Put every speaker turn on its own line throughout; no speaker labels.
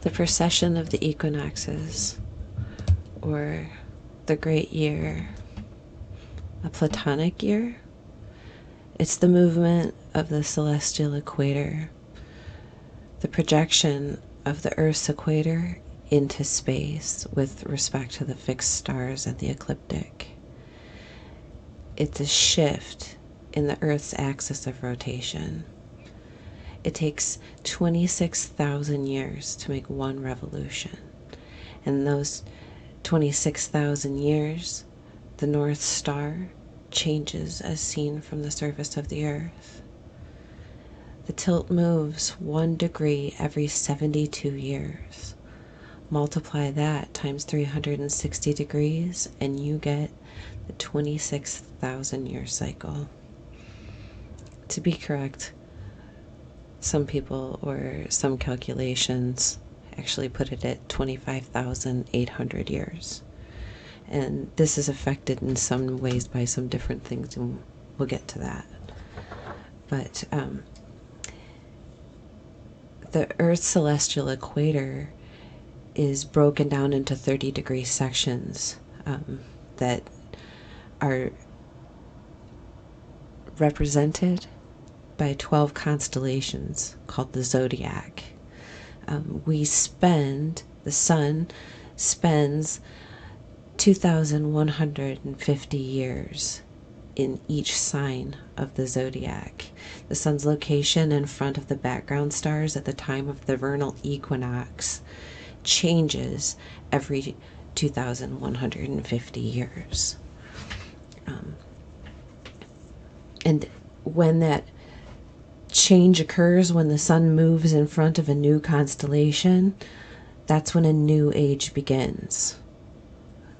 the precession of the equinoxes, or the great year, a Platonic year. It's the movement of the celestial equator, the projection of the Earth's equator into space with respect to the fixed stars and the ecliptic. It's a shift in the Earth's axis of rotation. It takes 26,000 years to make one revolution. And those 26,000 years, the North Star changes as seen from the surface of the Earth. The tilt moves 1 degree every 72 years. Multiply that times 360 degrees and you get the 26,000 year cycle. To be correct, some people or some calculations actually put it at 25,800 years. And this is affected in some ways by some different things, and we'll get to that. But the Earth's celestial equator is broken down into 30-degree sections that are represented by 12 constellations called the zodiac. The sun spends 2,150 years in each sign of the zodiac. The sun's location in front of the background stars at the time of the vernal equinox changes every 2,150 years. And when that change occurs, when the sun moves in front of a new constellation, that's when a new age begins.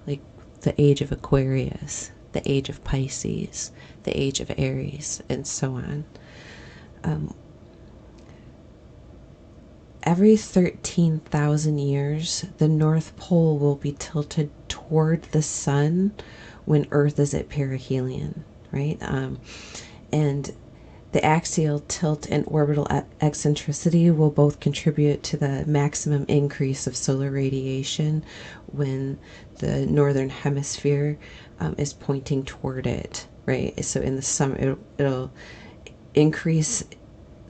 Like the age of Aquarius, the age of Pisces, the age of Aries, and so on. Every 13,000 years, the North Pole will be tilted toward the sun when Earth is at perihelion, right? And the axial tilt and orbital eccentricity will both contribute to the maximum increase of solar radiation when the northern hemisphere is pointing toward it, right? So in the summer, it'll increase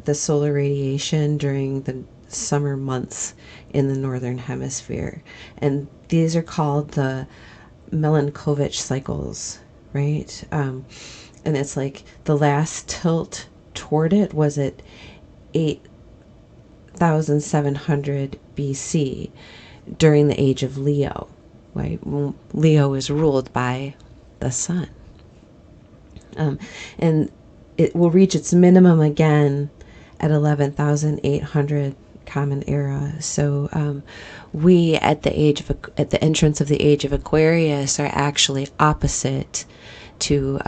the solar radiation during the summer months in the northern hemisphere. And these are called the Milankovitch cycles, right? And it's like the last tilt toward it was at 8,700 BC during the age of Leo, right? Leo is ruled by the sun. And it will reach its minimum again at 11,800 Common Era. So we at the entrance of the age of Aquarius are actually opposite to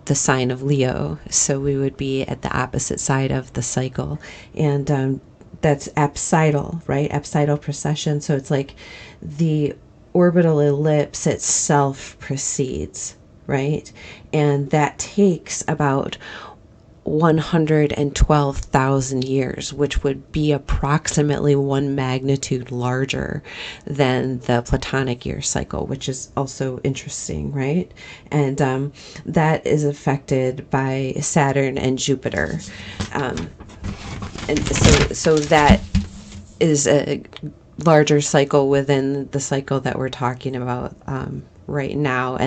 the sign of Leo. So we would be at the opposite side of the cycle. And that's apsidal, right? Apsidal precession. So it's like the orbital ellipse itself precedes, right? And that takes about 112,000 years, which would be approximately 1 magnitude larger than the Platonic year cycle, which is also interesting, right? And that is affected by Saturn and Jupiter. And so that is a larger cycle within the cycle that we're talking about right now,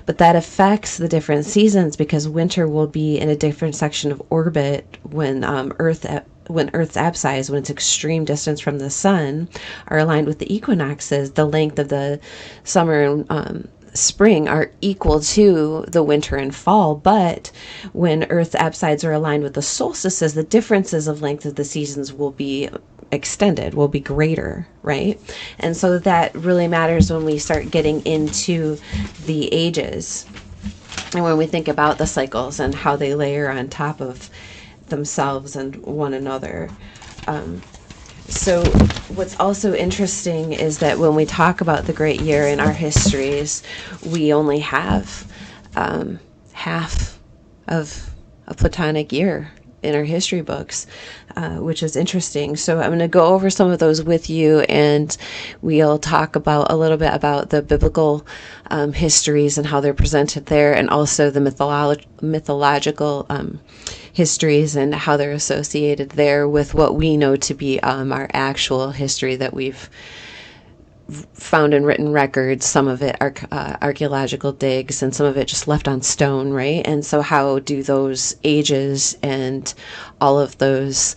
but that affects the different seasons because winter will be in a different section of orbit when Earth's apsides, when its extreme distance from the sun, are aligned with the equinoxes. The length of the summer and spring are equal to the winter and fall, but when Earth's apsides are aligned with the solstices, the differences of length of the seasons will be extended, will be greater, right? And so that really matters when we start getting into the ages and when we think about the cycles and how they layer on top of themselves and one another. So what's also interesting is that when we talk about the great year in our histories, we only have half of a Platonic year in our history books, which is interesting. So I'm going to go over some of those with you, and we'll talk about a little bit about the biblical histories and how they're presented there, and also the mythological histories and how they're associated there with what we know to be our actual history that we've found in written records, some of it archaeological digs, and some of it just left on stone, right? And so how do those ages and all of those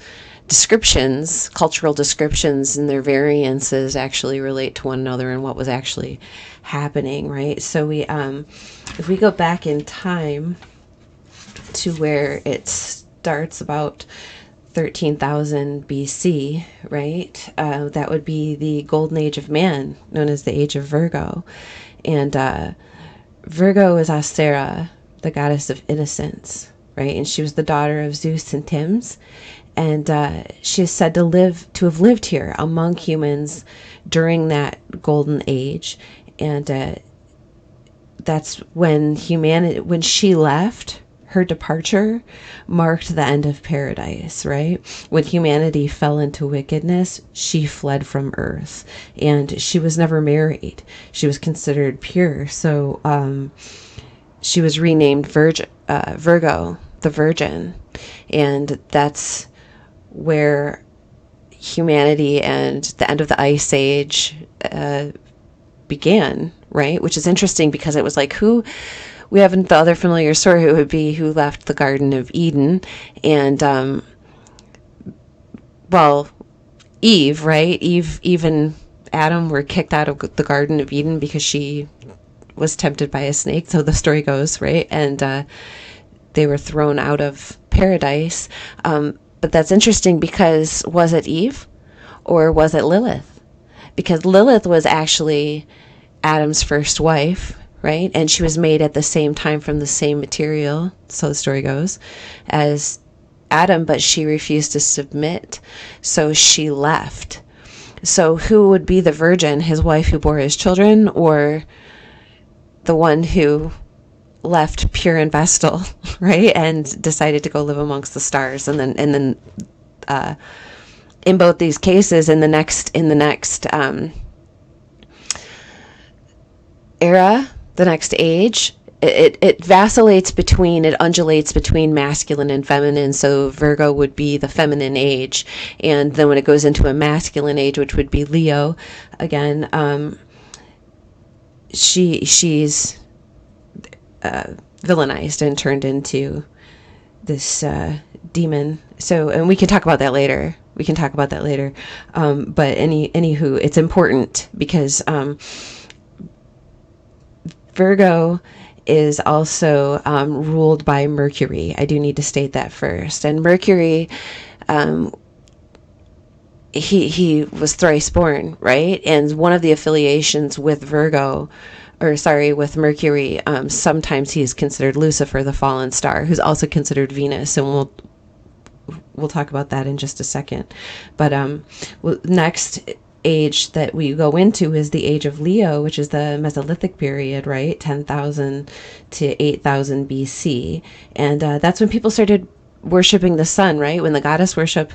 descriptions, cultural descriptions and their variances actually relate to one another and what was actually happening, right? So we, if we go back in time to where it starts about 13,000 BC, right? That would be the golden age of man, known as the age of Virgo. And Virgo is Ostera, the goddess of innocence, right? And she was the daughter of Zeus and Tims. And she is said to have lived here among humans during that golden age. And that's when when she left, her departure marked the end of paradise, right? When humanity fell into wickedness, she fled from earth, and she was never married. She was considered pure. So she was renamed Virgo, the Virgin. And that's where humanity and the end of the Ice Age began, right? Which is interesting because it was like, we have the other familiar story, it would be who left the Garden of Eden. And, Eve, right? Eve and Adam were kicked out of the Garden of Eden because she was tempted by a snake. So the story goes, right? And they were thrown out of paradise. But that's interesting because was it Eve or was it Lilith? Because Lilith was actually Adam's first wife, right? And she was made at the same time from the same material, so the story goes, as Adam, but she refused to submit, so she left. So who would be the virgin? His wife who bore his children, or the one who left pure and vestal, right? And decided to go live amongst the stars. And then in both these cases, in the next era, the next age, it vacillates between, it undulates between masculine and feminine. So Virgo would be the feminine age, and then when it goes into a masculine age, which would be Leo, again, she's villainized and turned into this demon. So, and we can talk about that later. But anywho, it's important because Virgo is also ruled by Mercury. I do need to state that first. And Mercury, he was thrice born, right? And one of the affiliations with with Mercury, sometimes he's considered Lucifer, the fallen star, who's also considered Venus, and we'll talk about that in just a second. But next age that we go into is the age of Leo, which is the Mesolithic period, right? 10,000 to 8,000 BC. And that's when people started worshiping the sun, right? When the goddess worship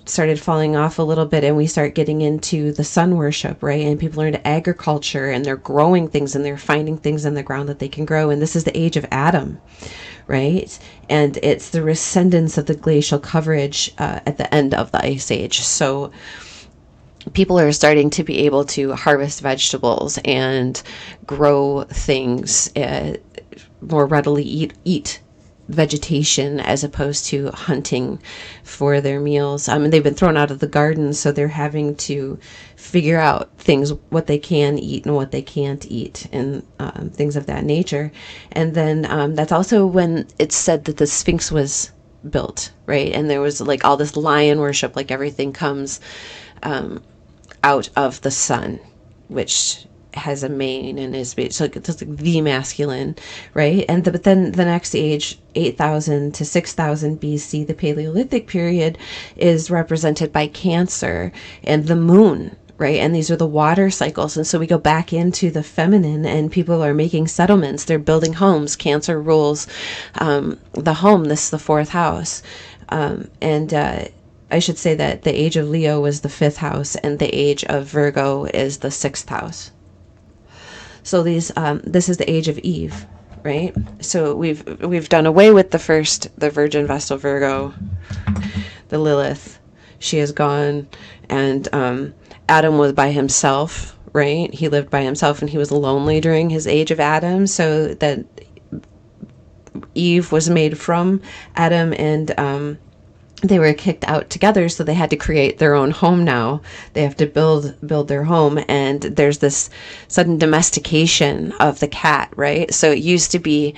started falling off a little bit and we start getting into the sun worship, right? And people are into agriculture and they're growing things and they're finding things in the ground that they can grow. And this is the age of Adam, right? And it's the rescendence of the glacial coverage at the end of the Ice Age. So people are starting to be able to harvest vegetables and grow things, more readily eat vegetation as opposed to hunting for their meals. And they've been thrown out of the garden, so they're having to figure out things, what they can eat and what they can't eat, and things of that nature. And then that's also when it's said that the Sphinx was built, right? And there was like all this lion worship, like everything comes out of the sun, which has a mane and is so it's like the masculine, right? And but then the next age, 8,000 to 6,000 BC, the Paleolithic period, is represented by Cancer and the moon, right? And these are the water cycles. And so we go back into the feminine, and people are making settlements. They're building homes. Cancer rules the home. This is the fourth house. And I should say that the age of Leo was the fifth house, and the age of Virgo is the sixth house. So this is the age of Eve, right? So we've done away with the Virgin Vestal Virgo, the Lilith. She is gone, and Adam was by himself, right? He lived by himself, and he was lonely during his age of Adam. So that Eve was made from Adam, and they were kicked out together, so they had to create their own home now. They have to build their home, and there's this sudden domestication of the cat, right? So it used to be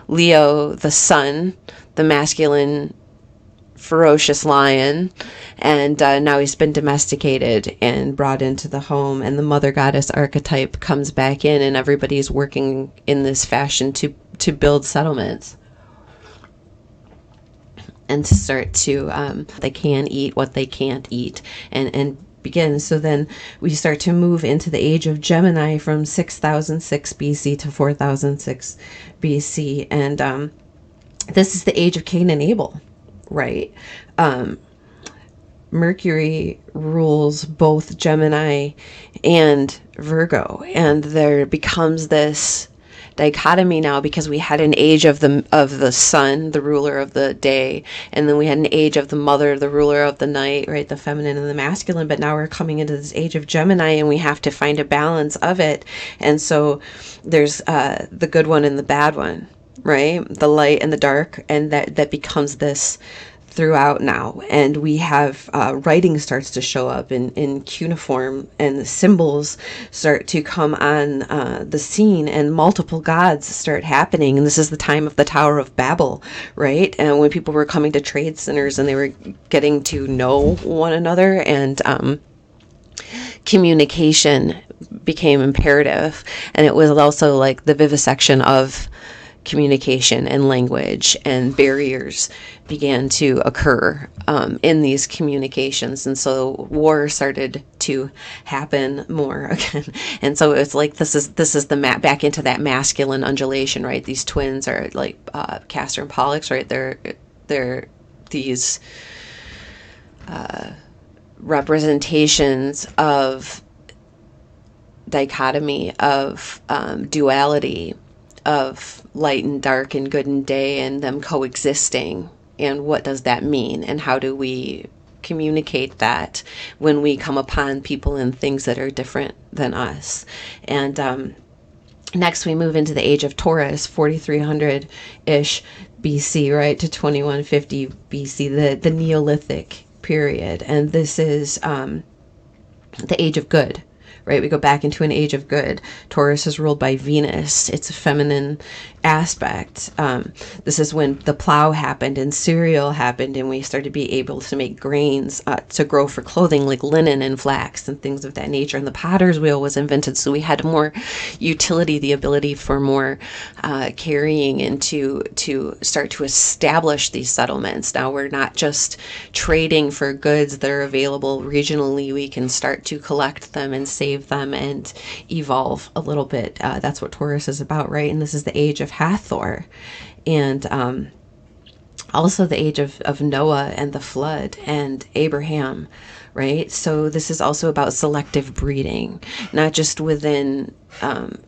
Leo, the sun, the masculine, ferocious lion, and now he's been domesticated and brought into the home, and the mother goddess archetype comes back in, and everybody's working in this fashion to build settlements. And to start to, they can eat what they can't eat, and begin. So then we start to move into the age of Gemini from 6006 BC to 4006 BC. And this is the age of Cain and Abel, right? Mercury rules both Gemini and Virgo, and there becomes this dichotomy now, because we had an age of the sun, the ruler of the day, and then we had an age of the mother, the ruler of the night, right? The feminine and the masculine. But now we're coming into this age of Gemini, and we have to find a balance of it. And so there's the good one and the bad one, right? The light and the dark, and that becomes this throughout now. And we have writing starts to show up in cuneiform, and the symbols start to come on the scene, and multiple gods start happening. And this is the time of the Tower of Babel, right? And when people were coming to trade centers, and they were getting to know one another, and communication became imperative. And it was also like the vivisection of communication and language, and barriers began to occur in these communications. And so war started to happen more again. And so it's like this is the back into that masculine undulation, right? These twins are like Castor and Pollux, right? They're these representations of dichotomy, of duality, of light and dark, and good and day, and them coexisting. And what does that mean? And how do we communicate that when we come upon people and things that are different than us? And next we move into the age of Taurus, 4300-ish BC, right, to 2150 BC, the Neolithic period. And this is the age of good. Right, we go back into an age of good. Taurus is ruled by Venus. It's a feminine aspect. This is when the plow happened, and cereal happened, and we started to be able to make grains to grow for clothing, like linen and flax and things of that nature. And the potter's wheel was invented, so we had more utility, the ability for more carrying, and to start to establish these settlements. Now we're not just trading for goods that are available regionally. We can start to collect them and save them and evolve a little bit. That's what Taurus is about, right? And this is the age of Hathor, and also the age of Noah and the flood, and Abraham, right? So this is also about selective breeding, not just within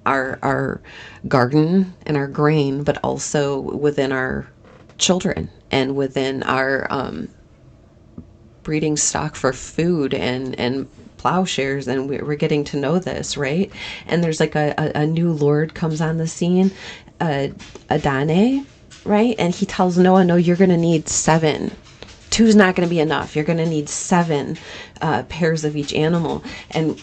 our garden and our grain, but also within our children, and within our breeding stock for food and plowshares. And we're getting to know this, right? And there's like a new lord comes on the scene, Adonai, right? And he tells Noah, no, you're going to need 7. 2 is not going to be enough. You're going to need 7 pairs of each animal. And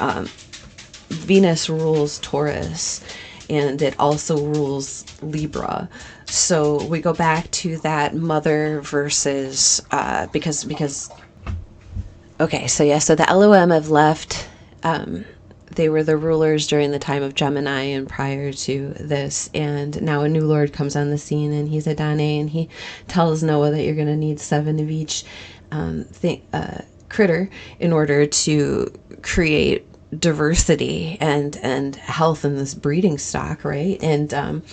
Venus rules Taurus, and it also rules Libra. So we go back to that mother versus because okay, so yeah, so the Elohim have left. They were the rulers during the time of Gemini and prior to this, and now a new lord comes on the scene, and he's Adonai, and he tells Noah that you're going to need 7 of each critter in order to create diversity and health in this breeding stock, right? And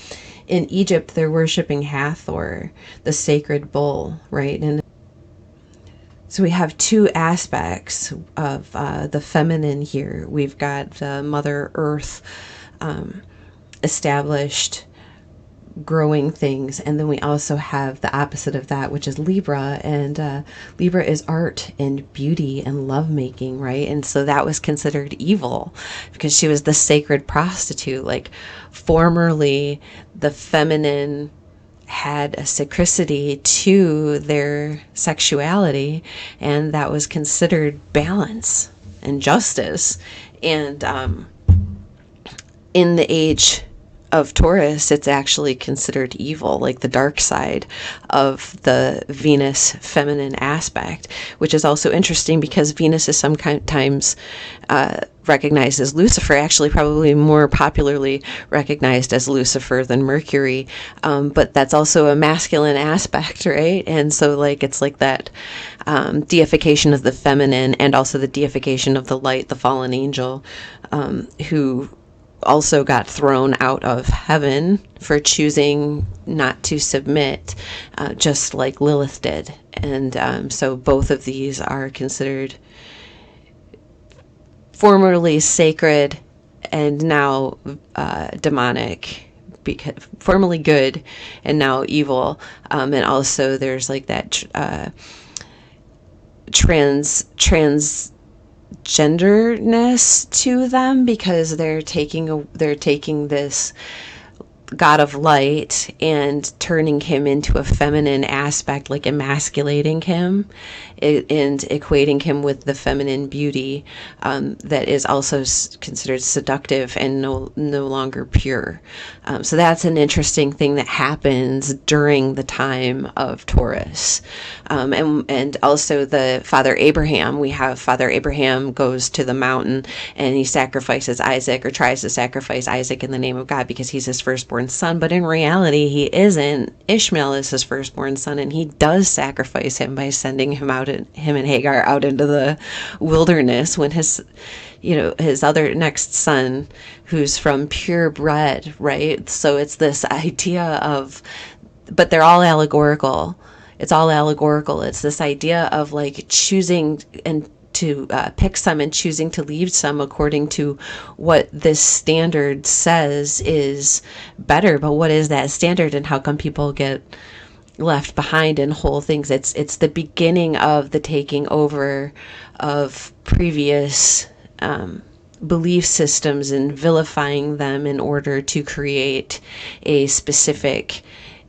in Egypt, they're worshiping Hathor, the sacred bull, right? And so we have two aspects of the feminine here. We've got Mother Earth, established, growing things, and then we also have the opposite of that, which is Libra, and Libra is art and beauty and lovemaking, right? And so that was considered evil because she was the sacred prostitute. Like, formerly the feminine had a sacredity to their sexuality, and that was considered balance and justice. And in the age of Taurus, it's actually considered evil, like the dark side of the Venus feminine aspect, which is also interesting because Venus is sometimes recognized as Lucifer, actually probably more popularly recognized as Lucifer than Mercury, but that's also a masculine aspect, right? And so like it's like that deification of the feminine, and also the deification of the light, the fallen angel, who also got thrown out of heaven for choosing not to submit, just like Lilith did. And so both of these are considered formerly sacred and now demonic, because formerly good and now evil. And also there's like that transgenderness to them, because they're taking this god of light and turning him into a feminine aspect, like emasculating him and equating him with the feminine beauty that is also considered seductive and no longer pure. So that's an interesting thing that happens during the time of Taurus. And also the Father Abraham, we have Father Abraham goes to the mountain and he sacrifices Isaac, or tries to sacrifice Isaac in the name of God because he's his firstborn son, but in reality he isn't. Ishmael is his firstborn son, and he does sacrifice him by sending him and Hagar out into the wilderness when his other next son, who's from purebred, right? So it's this idea of, but they're all allegorical. It's all allegorical. It's this idea of like choosing and to pick some and choosing to leave some according to what this standard says is better. But what is that standard, and how come people get left behind in whole things? It's the beginning of the taking over of previous belief systems and vilifying them in order to create a specific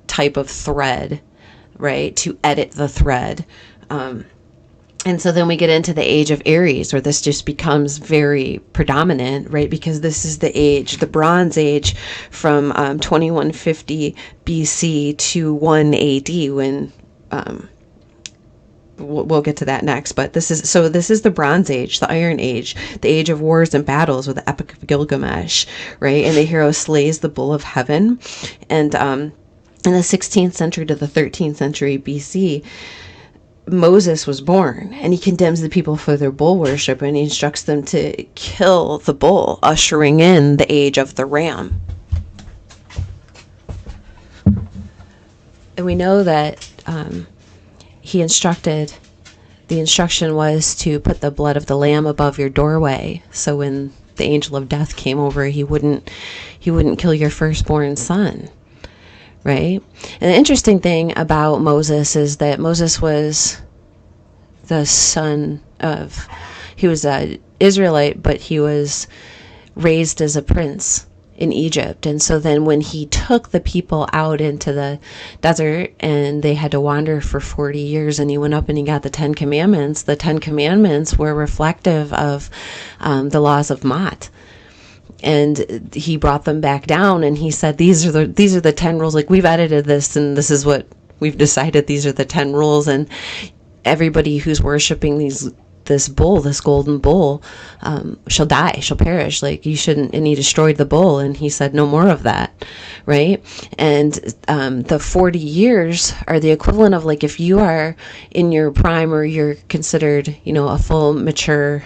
type of thread, right? To edit the thread. And so then we get into the age of Aries, where this just becomes very predominant, right? Because this is the age, the Bronze Age, from 2150 BC to 1 AD, when we'll get to that next. But this is the Bronze Age, the Iron Age, the age of wars and battles, with the Epic of Gilgamesh, right? And the hero slays the bull of heaven. And in the 16th century to the 13th century BC, Moses was born, and he condemns the people for their bull worship, and he instructs them to kill the bull, ushering in the age of the ram. And we know that the instruction was to put the blood of the lamb above your doorway, so when the angel of death came over, he wouldn't kill your firstborn son. Right? And the interesting thing about Moses is that Moses was the son of, he was an Israelite, but he was raised as a prince in Egypt. And so then when he took the people out into the desert and they had to wander for 40 years, and he went up and he got the 10 Commandments, the 10 Commandments were reflective of the laws of Mott. And he brought them back down, and he said, these are the 10 rules. Like, we've edited this, and this is what we've decided. These are the 10 rules. And everybody who's worshiping this bull, this golden bull, shall die, shall perish. Like, you shouldn't. And he destroyed the bull, and he said, no more of that. Right. And the 40 years are the equivalent of, like, if you are in your prime, or you're considered, a full mature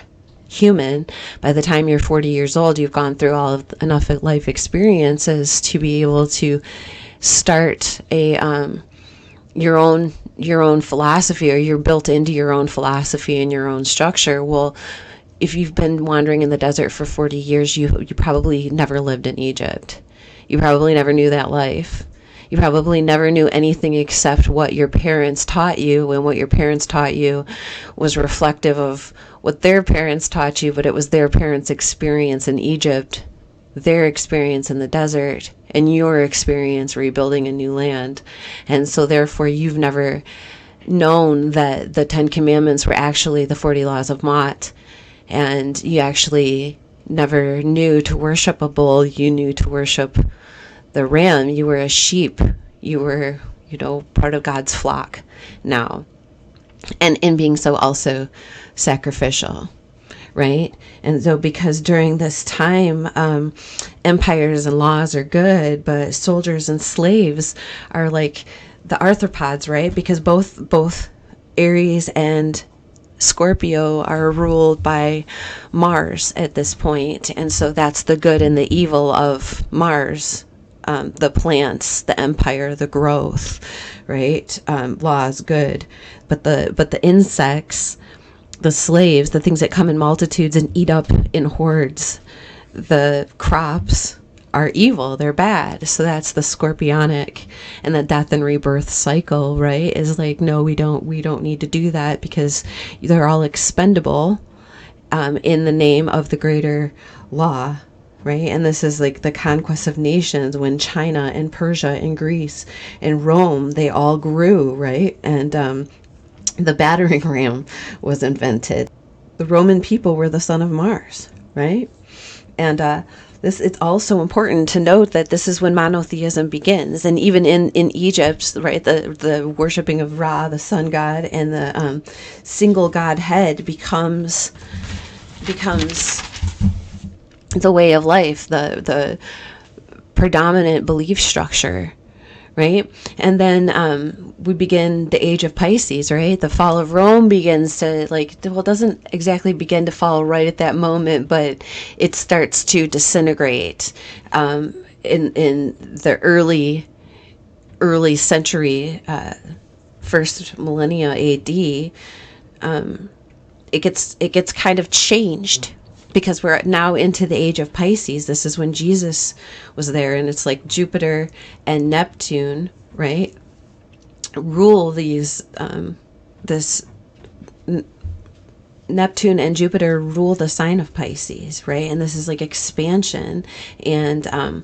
human. By the time you're 40 years old, you've gone through enough life experiences to be able to start your own philosophy, or you're built into your own philosophy and your own structure. Well, if you've been wandering in the desert for 40 years, you probably never lived in Egypt. You probably never knew that life. You probably never knew anything except what your parents taught you, and what your parents taught you was reflective of what their parents taught you, but it was their parents' experience in Egypt, their experience in the desert, and your experience rebuilding a new land. And so therefore you've never known that the 10 Commandments were actually the 40 laws of Mott, and you actually never knew to worship a bull. You knew to worship the ram. You were a sheep. You were, part of God's flock now. And in being so, also sacrificial, right? And so because during this time, empires and laws are good, but soldiers and slaves are like the arthropods, right? Because both Aries and Scorpio are ruled by Mars at this point. And so that's the good and the evil of Mars. The plants, the empire, the growth, right? Law is good, but the insects, the slaves, the things that come in multitudes and eat up in hordes, the crops are evil. They're bad. So that's the scorpionic, and the death and rebirth cycle, right? Is like, no, we don't need to do that, because they're all expendable in the name of the greater law. Right? And this is like the conquest of nations, when China and Persia and Greece and Rome, they all grew, right? And the battering ram was invented. The Roman people were the son of Mars, right? And it's also important to note that this is when monotheism begins. And even in Egypt, right, the worshiping of Ra, the sun god, and the single godhead becomes the way of life, the predominant belief structure, right? And then we begin the age of Pisces, right? The fall of Rome begins to it doesn't exactly begin to fall right at that moment, but it starts to disintegrate in the early century, first millennia AD. It gets kind of changed, because we're now into the age of Pisces. This is when Jesus was there, and it's like Jupiter and Neptune, right, rule these, Neptune and Jupiter rule the sign of Pisces, right? And this is like expansion, and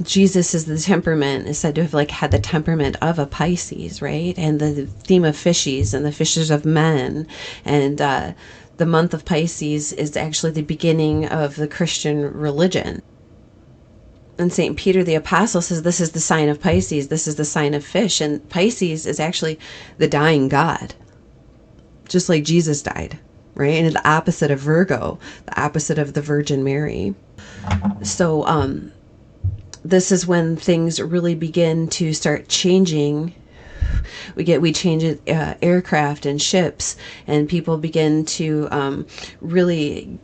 Jesus is the temperament, is said to have had the temperament of a Pisces, right? And the theme of fishes and the fishers of men, and the month of Pisces is actually the beginning of the Christian religion. And St. Peter the Apostle says this is the sign of Pisces, this is the sign of fish. And Pisces is actually the dying god, just like Jesus died, right? And the opposite of Virgo, the opposite of the Virgin Mary. So this is when things really begin to start changing. We change aircraft and ships, and people begin to really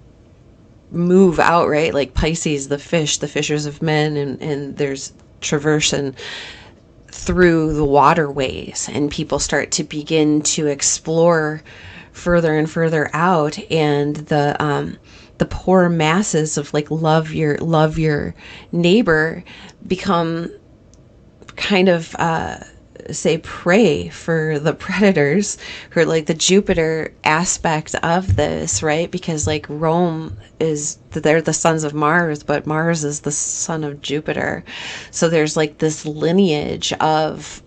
move out, right? Like Pisces, the fish, the fishers of men, and there's traversing through the waterways, and people start to begin to explore further and further out, and the poor masses of love your neighbor become kind of say prey for the predators, who are like the Jupiter aspect of this, right? Because Rome they're the sons of Mars, but Mars is the son of Jupiter. So there's this lineage of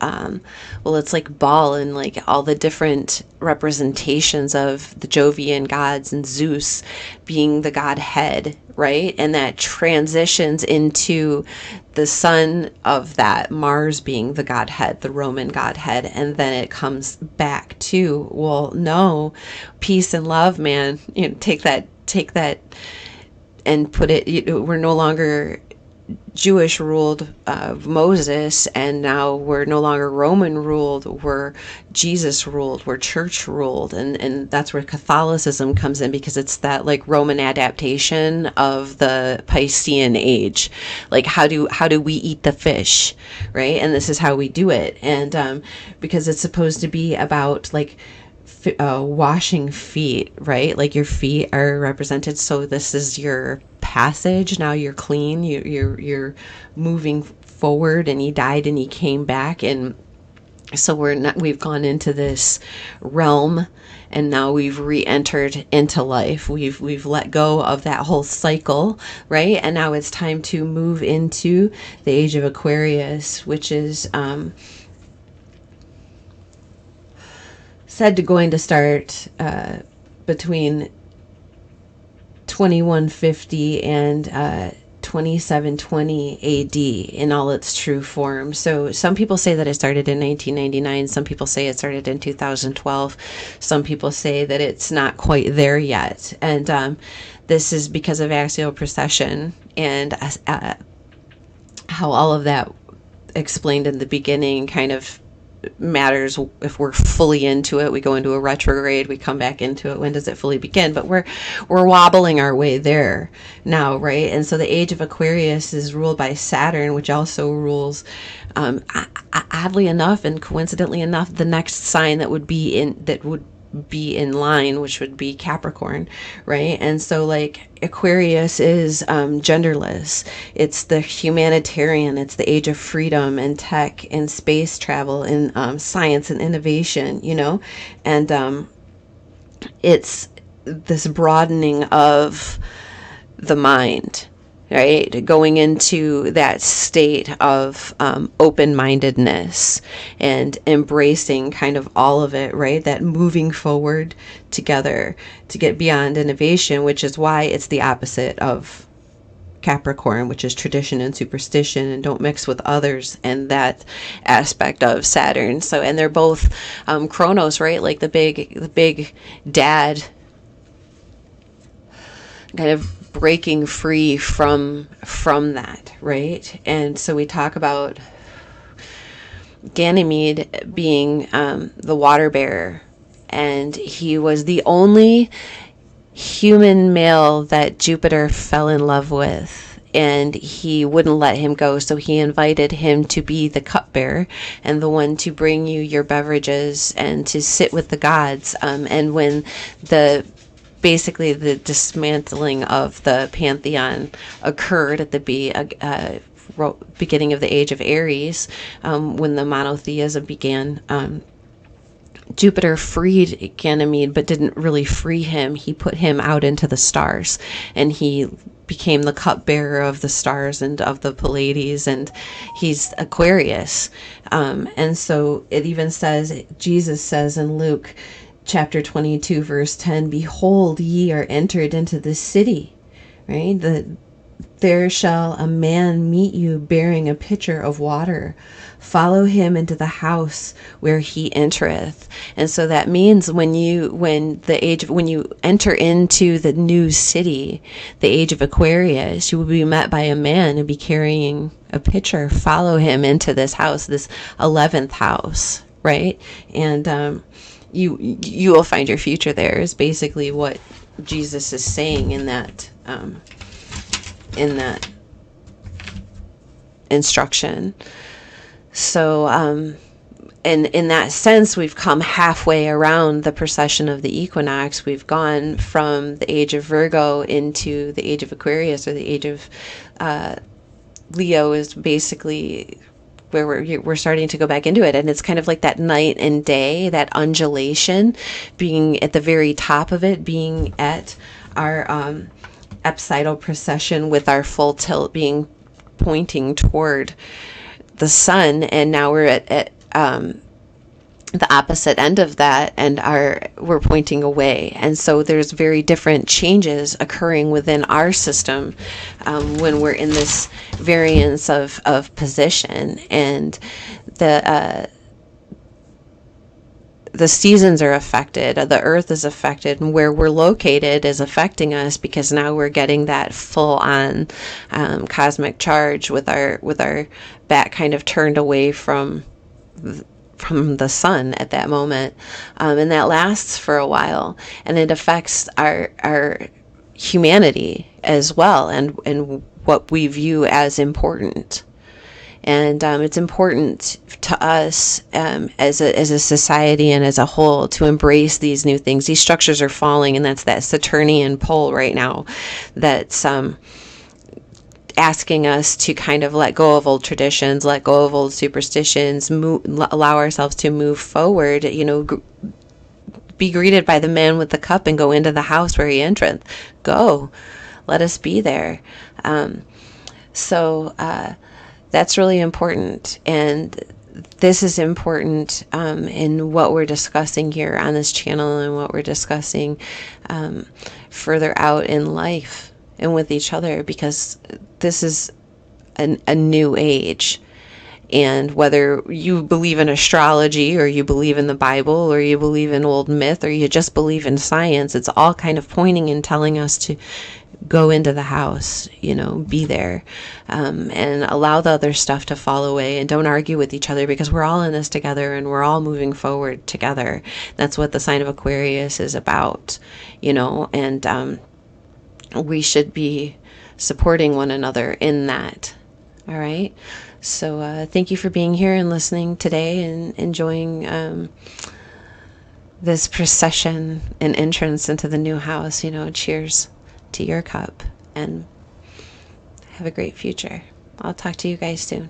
it's like Baal and all the different representations of the Jovian gods, and Zeus being the godhead, right? And that transitions into the son of that, Mars being the godhead, the Roman godhead. And then it comes back to, well, no, peace and love, man. Take that and put it, we're no longer Jewish ruled Moses, and now we're no longer Roman ruled, we're Jesus ruled, we're church ruled, and that's where Catholicism comes in, because it's that like Roman adaptation of the Piscean age. Like how do we eat the fish, right? And this is how we do it. And because it's supposed to be about like washing feet, right? Like your feet are represented, so this is your passage. Now you're clean, you're moving forward, and he died and he came back, and so we've gone into this realm, and now we've re-entered into life. We've let go of that whole cycle, right? And now it's time to move into the age of Aquarius, which is said to going to start between 2150 and 2720 AD in all its true form. So some people say that it started in 1999. Some people say it started in 2012. Some people say that it's not quite there yet. And this is because of axial precession and how all of that explained in the beginning kind of matters. If we're fully into it, we go into a retrograde, we come back into it. When does it fully begin? But we're wobbling our way there now, right? And so the age of Aquarius is ruled by Saturn, which also rules oddly enough and coincidentally enough the next sign that would be in line, which would be Capricorn, right? And so like Aquarius is genderless. It's the humanitarian. It's the age of freedom and tech and space travel and science and innovation, you know? And it's this broadening of the mind, right? Going into that state of open-mindedness and embracing kind of all of it, right? That moving forward together to get beyond innovation, which is why it's the opposite of Capricorn, which is tradition and superstition and don't mix with others, and that aspect of Saturn. So, and they're both Chronos, right? Like the big dad, kind of breaking free from that, right? And so we talk about Ganymede being the water bearer, and he was the only human male that Jupiter fell in love with, and he wouldn't let him go, so he invited him to be the cupbearer and the one to bring you your beverages and to sit with the gods. And when basically the dismantling of the pantheon occurred at the beginning of the age of Aries, when the monotheism began, Jupiter freed Ganymede, but didn't really free him. He put him out into the stars, and he became the cupbearer of the stars and of the Pleiades, and he's Aquarius. And so it even says, Jesus says in Luke chapter 22 verse 10, behold, ye are entered into this city, right? There shall a man meet you bearing a pitcher of water. Follow him into the house where he entereth. And so that means when you enter into the new city, the age of Aquarius, you will be met by a man who will be carrying a pitcher. Follow him into this house, this 11th house, right? And you will find your future there, is basically what Jesus is saying in that instruction. So and in that sense, we've come halfway around the precession of the equinox. We've gone from the age of Virgo into the age of Aquarius, or the age of Leo is basically where we're starting to go back into it. And it's kind of like that night and day, that undulation, being at the very top of it, being at our apsidal precession with our full tilt being pointing toward the sun, and now we're at the opposite end of that, and we're pointing away. And so there's very different changes occurring within our system when we're in this variance of position. And the seasons are affected, the earth is affected, and where we're located is affecting us, because now we're getting that full on cosmic charge with our back kind of turned away from the sun at that moment, and that lasts for a while, and it affects our humanity as well, and what we view as important. And it's important to us as a society and as a whole to embrace these new things. These structures are falling, and that's that Saturnian pull right now that's asking us to kind of let go of old traditions, let go of old superstitions, allow ourselves to move forward, be greeted by the man with the cup and go into the house where he entereth. Go. Let us be there. So that's really important. And this is important in what we're discussing here on this channel, and what we're discussing further out in life and with each other, because this is a new age. And whether you believe in astrology, or you believe in the Bible, or you believe in old myth, or you just believe in science, it's all kind of pointing and telling us to go into the house, be there, and allow the other stuff to fall away, and don't argue with each other, because we're all in this together, and we're all moving forward together. That's what the sign of Aquarius is about, and we should be supporting one another in that. All right. So thank you for being here and listening today, and enjoying this precession and entrance into the new house. Cheers to your cup, and have a great future. I'll talk to you guys soon.